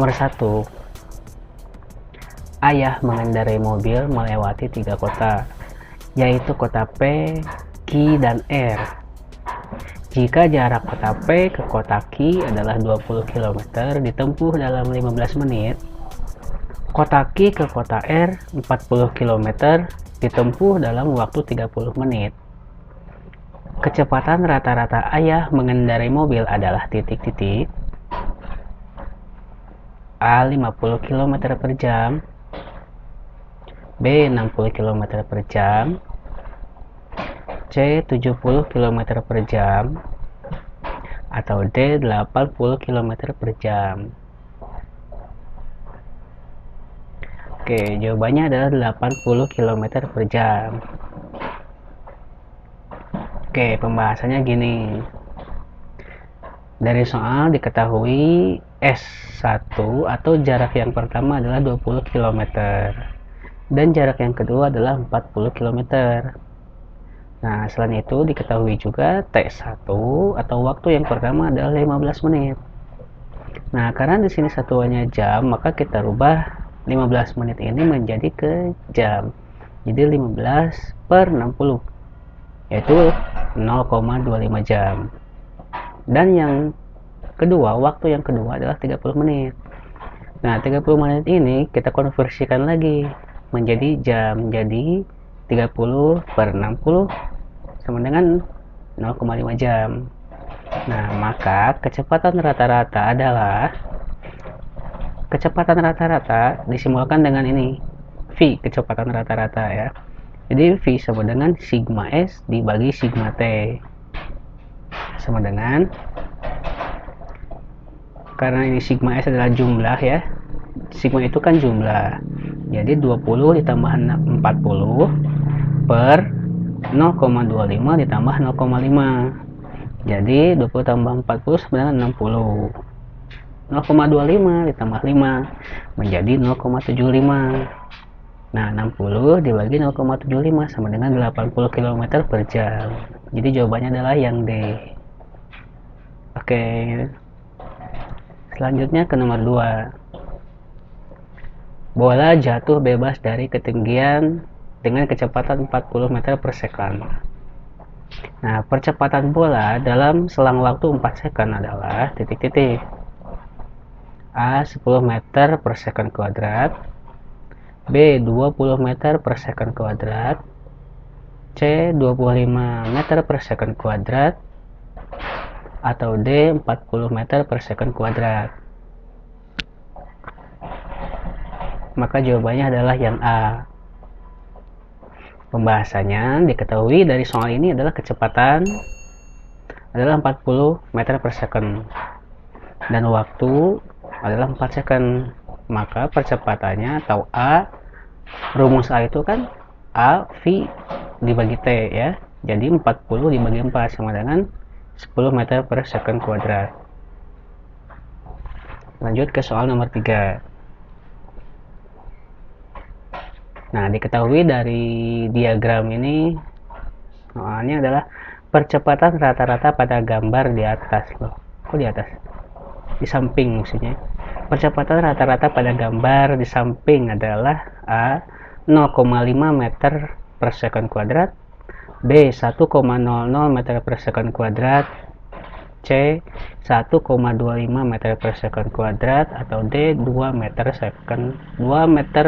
Nomor 1. Ayah mengendarai mobil melewati 3 kota, yaitu kota P, Q, dan R. Jika jarak kota P ke kota Q adalah 20 km ditempuh dalam 15 menit, kota Q ke kota R 40 km ditempuh dalam waktu 30 menit. Kecepatan rata-rata ayah mengendarai mobil adalah titik-titik A 50 km per jam, B 60 km per jam, C 70 km per jam, atau D 80 km per jam. Oke, jawabannya adalah 80 km per jam. Oke, pembahasannya gini. Dari soal diketahui S1 atau jarak yang pertama adalah 20 km dan jarak yang kedua adalah 40 km. Nah, selain itu diketahui juga T1 atau waktu yang pertama adalah 15 menit. Nah, karena di sini satuannya jam, maka kita rubah 15 menit ini menjadi ke jam. Jadi 15 per 60, yaitu 0,25 jam. Dan yang kedua, waktu yang kedua adalah 30 menit. Nah, 30 menit ini kita konversikan lagi menjadi jam. Jadi 30 per 60 sama dengan 0,5 jam. Nah, maka kecepatan rata-rata disimbolkan dengan ini, V, kecepatan rata-rata ya. Jadi V sama dengan sigma S dibagi sigma T, sama dengan, karena ini sigma S adalah jumlah ya, sigma itu kan jumlah, jadi 20 ditambah 40 per 0,25 ditambah 0,5, jadi 20 tambah 40 sama dengan 60. 0,25 ditambah 5 menjadi 0,75. Nah, 60 dibagi 0,75 sama dengan 80 km per jam. Jadi jawabannya adalah yang D. Oke. Selanjutnya ke nomor 2. Bola jatuh bebas dari ketinggian dengan kecepatan 40 meter per second. Nah, percepatan bola dalam selang waktu 4 second adalah titik-titik. A 10 meter per second kuadrat, B 20 meter per second kuadrat, C 25 meter per second kuadrat, atau D 40 meter per second kuadrat. Maka jawabannya adalah yang A. Pembahasannya diketahui dari soal ini adalah kecepatan adalah 40 meter per second dan waktu adalah 4 second. Maka percepatannya atau A, rumus A itu kan A V dibagi T ya, jadi 40 dibagi 4 sama dengan 10 meter per second kuadrat. Lanjut ke soal nomor 3. Nah, diketahui dari diagram ini soalnya adalah percepatan rata-rata pada gambar di atas loh. Kok di atas? Di samping maksudnya. Percepatan rata-rata pada gambar di samping adalah A 0,5 meter per second kuadrat, B 1,00 meter per second kuadrat, C 1,25 meter per second kuadrat, atau D 2 meter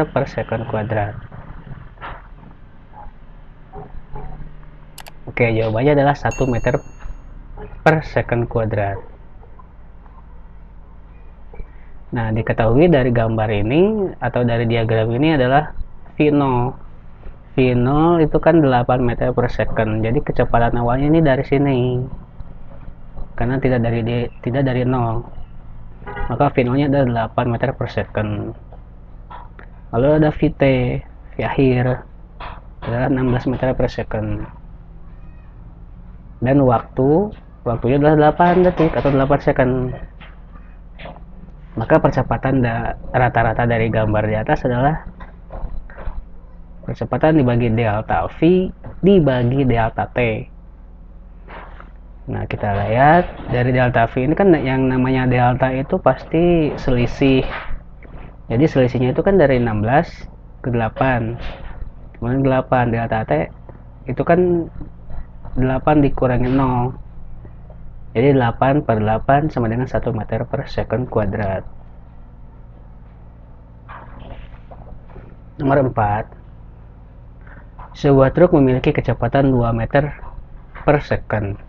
per second kuadrat. Oke, jawabannya adalah 1 meter per second kuadrat. Nah, diketahui dari gambar ini atau dari diagram ini adalah V0. V0 itu kan 8 meter per second. Jadi kecepatan awalnya ini dari sini. Karena tidak dari 0. Maka V0-nya adalah 8 meter per second. Lalu ada VT, V akhir adalah 16 meter per second. Dan waktunya adalah 8 detik atau 8 second. Maka percepatan rata-rata dari gambar di atas adalah percepatan dibagi delta V dibagi delta T. Nah, kita lihat dari delta V ini kan yang namanya delta itu pasti selisih. Jadi selisihnya itu kan dari 16 ke 8. Kemudian 8 delta T itu kan 8 dikurangi 0. Jadi 8 per 8 sama dengan 1 meter per second kuadrat. Nomor 4. Sebuah truk memiliki kecepatan 2 meter per second.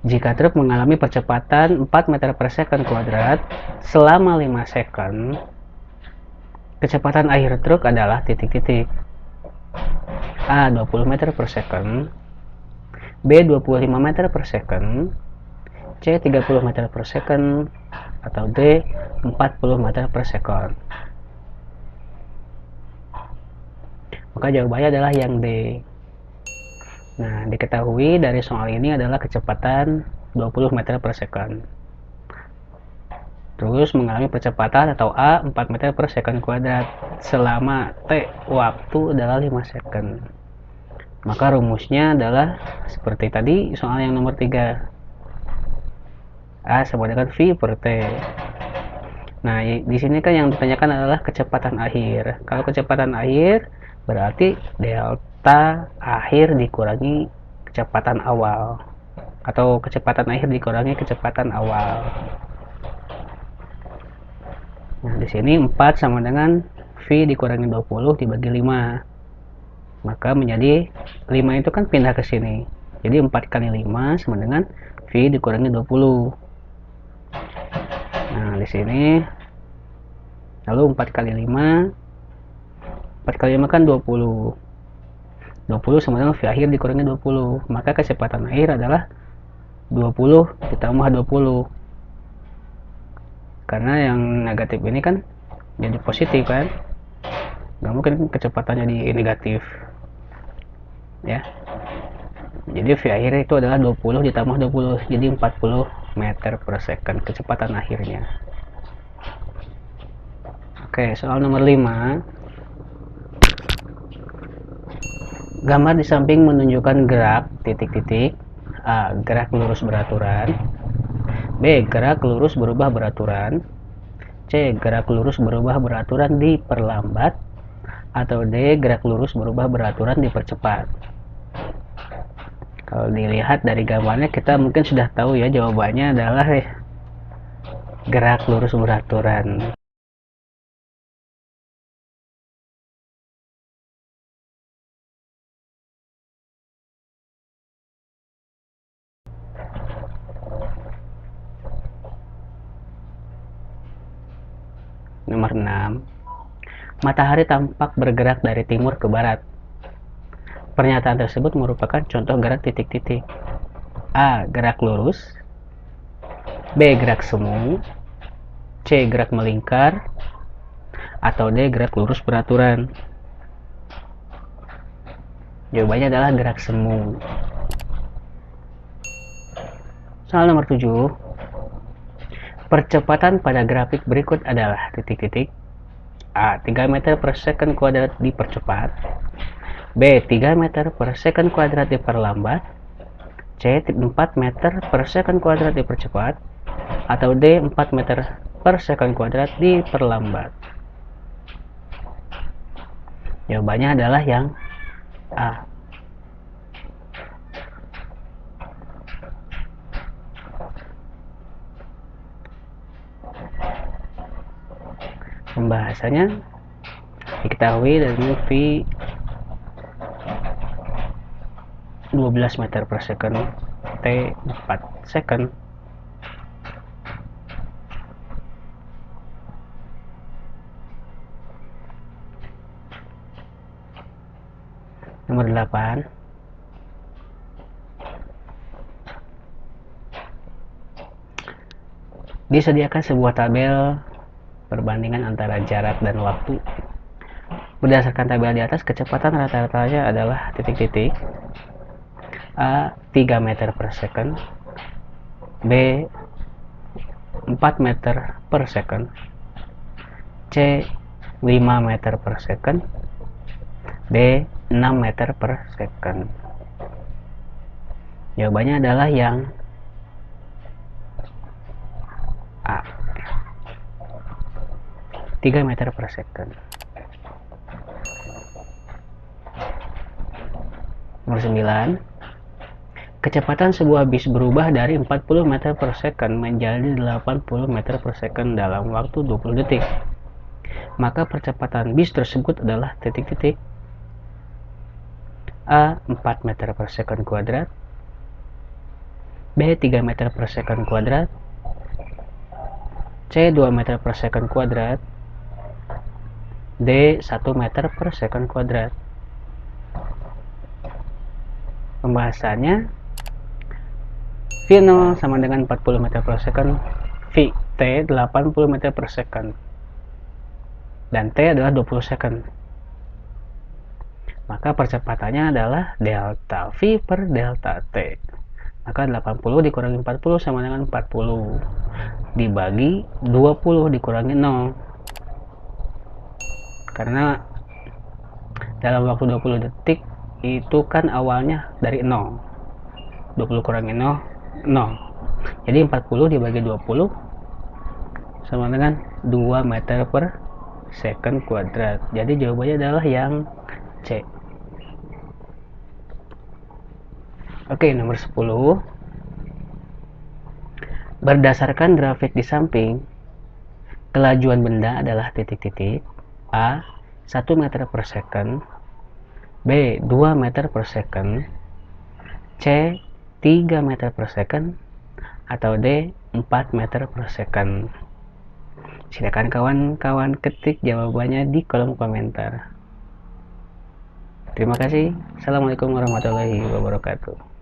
Jika truk mengalami percepatan 4 meter per second kuadrat selama 5 second, kecepatan akhir truk adalah titik-titik. A. 20 meter per second, B. 25 meter per second, C. 30 meter per second, atau D. 40 meter per second. Maka jawabannya adalah yang D. Nah, diketahui dari soal ini adalah kecepatan 20 meter per second. Terus mengalami percepatan atau A 4 meter per second kuadrat selama T waktu adalah 5 second. Maka rumusnya adalah seperti tadi soal yang nomor 3. A sama dengan V per T. Nah, di sini kan yang ditanyakan adalah kecepatan akhir. Kalau kecepatan akhir berarti delta akhir dikurangi kecepatan awal, atau kecepatan akhir dikurangi kecepatan awal. Nah, di sini 4 sama dengan V dikurangi 20 dibagi 5. Maka menjadi 5 itu kan pindah ke sini. Jadi 4 kali 5 sama dengan V dikurangi 20. Nah, di sini lalu 4 kali 5, 4 kali 5 kan 20. 20 sama dengan V akhir dikurangi 20. Maka kecepatan akhir adalah 20 ditambah 20. Karena yang negatif ini kan jadi positif kan. Nggak mungkin kecepatannya di negatif. Ya. Jadi V akhir itu adalah 20 ditambah 20. Jadi 40 meter per second kecepatan akhirnya. Oke, soal nomor 5. Gambar di samping menunjukkan gerak titik-titik. A. Gerak lurus beraturan. B. Gerak lurus berubah beraturan. C. Gerak lurus berubah beraturan diperlambat. Atau D. Gerak lurus berubah beraturan dipercepat. Kalau dilihat dari gambarnya kita mungkin sudah tahu ya, jawabannya adalah gerak lurus beraturan. Nomor 6. Matahari tampak bergerak dari timur ke barat. Pernyataan tersebut merupakan contoh gerak titik-titik. A. Gerak lurus. B. Gerak semu. C. Gerak melingkar. Atau D. Gerak lurus beraturan. Jawabannya adalah gerak semu. Soal nomor 7. Percepatan pada grafik berikut adalah titik-titik. A. 3 meter per second kuadrat dipercepat. B. 3 meter per second kuadrat diperlambat. C. 4 meter per second kuadrat dipercepat. Atau D. 4 meter per second kuadrat diperlambat. Jawabannya adalah yang A. Pembahasannya diketahui dari V 12 meter per second, T 4 second. Nomor 8. Disediakan sebuah tabel perbandingan antara jarak dan waktu. Berdasarkan tabel di atas, kecepatan rata-ratanya adalah titik-titik. A. 3 meter per second. B. 4 meter per second. C. 5 meter per second. D. 6 meter per second. Jawabannya adalah yang A, 3 meter per second. Nomor 9, kecepatan sebuah bis berubah dari 40 meter per second menjadi 80 meter per second dalam waktu 20 detik. Maka percepatan bis tersebut adalah titik-titik. A, 4 meter per second kuadrat, B, 3 meter per second kuadrat, C, 2 meter per second kuadrat, D, 1 meter per second kuadrat. Pembahasannya, V0 sama dengan 40 meter per second, V, T 80 meter per second, dan T adalah 20 second. Maka percepatannya adalah delta V per delta T. Maka 80 dikurangi 40 sama dengan 40 dibagi 20 dikurangi 0. Karena dalam waktu 20 detik itu kan awalnya dari 0. 20 kurangi 0, 0. Jadi 40 dibagi 20 sama dengan 2 meter per second kuadrat. Jadi jawabannya adalah yang C. Oke, nomor 10. Berdasarkan grafik di samping, kelajuan benda adalah titik-titik. A, 1 meter per second, B, 2 meter per second, C, 3 meter per second, atau D, 4 meter per second. Silakan kawan-kawan ketik jawabannya di kolom komentar. Terima kasih. Assalamualaikum warahmatullahi wabarakatuh.